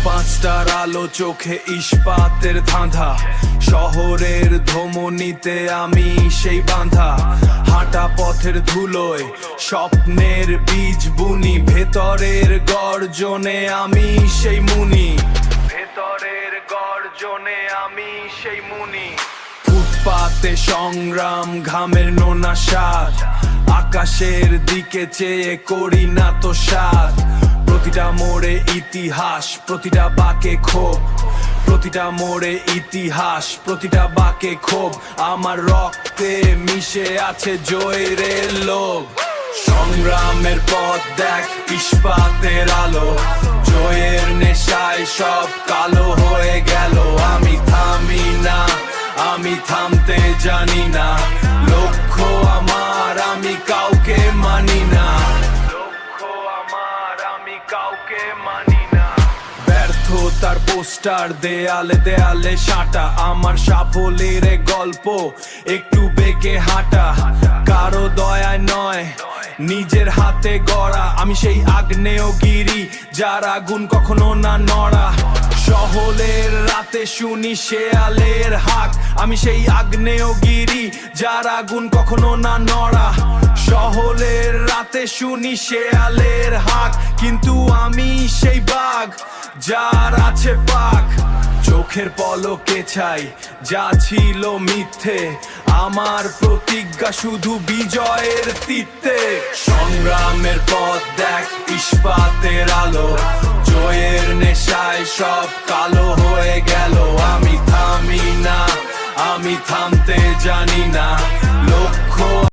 পাঁচটার আলো চোখে ইস্পাতের ধাঁধা, শহরের ধমনীতে আমি সেই বাঁধা। হাঁটা পথের ধুলোয় স্বপ্নের বীজ বুনি, ভেতরের গর্জনে আমি সেই মুনি, ভেতরের গর্জনে আমি সেই মুনি। ফুটপাতে সংগ্রাম, ঘামের নোনা স্বাদ, আকাশের দিকে চেয়ে করি না তো সাধ। প্রতিটা মোড়ে ইতিহাস, প্রতিটা বাঁকে ক্ষোভ, প্রতিটা মোড়ে ইতিহাস, প্রতিটা বাঁকে ক্ষোভ। আমার রক্তে মিশে আছে জয়ের লোভ। সংগ্রামের পথ দেখ ইস্পাতের আলো, জয়ের নেশায় সব কালো হয়ে গেল। আমি থামি না, আমি থামতে জানি না, লক্ষ্য আমার আমি কাউকে মানি না, লক্ষ্য আমার আমি কাউকে মানি না। ব্যর্থতার পোস্টার দেয়ালে দেয়ালে সাঁটা, আমার সাফল্যের গল্প একটু বেঁকে হাঁটা। কারো দয়ায় নয়, নিজের হাতে গড়া। আমি সেই আগ্নেয়গিরি যার আগুন কখনো না নড়া। শহরের রাতে শুনি শেয়ালের হাক, আমি সেই আগ্নেয়গিরি যার আগুন কখনো না নড়া। শহরের রাতে শুনি শেয়ালের হাক, কিন্তু আমি সেই বাঘ যার আছে পাক। চোখের পলকে চাই যা ছিল মিথ্যে, আমার প্রতিজ্ঞা শুধু বিজয়ের তীর্থে। সংগ্রামের পথ দেখ ইস্পাতের আলো, জয়ের নেশায় সব কালো হয়ে গেল। আমি থামি না, আমি থামতে জানি না, লক্ষ্য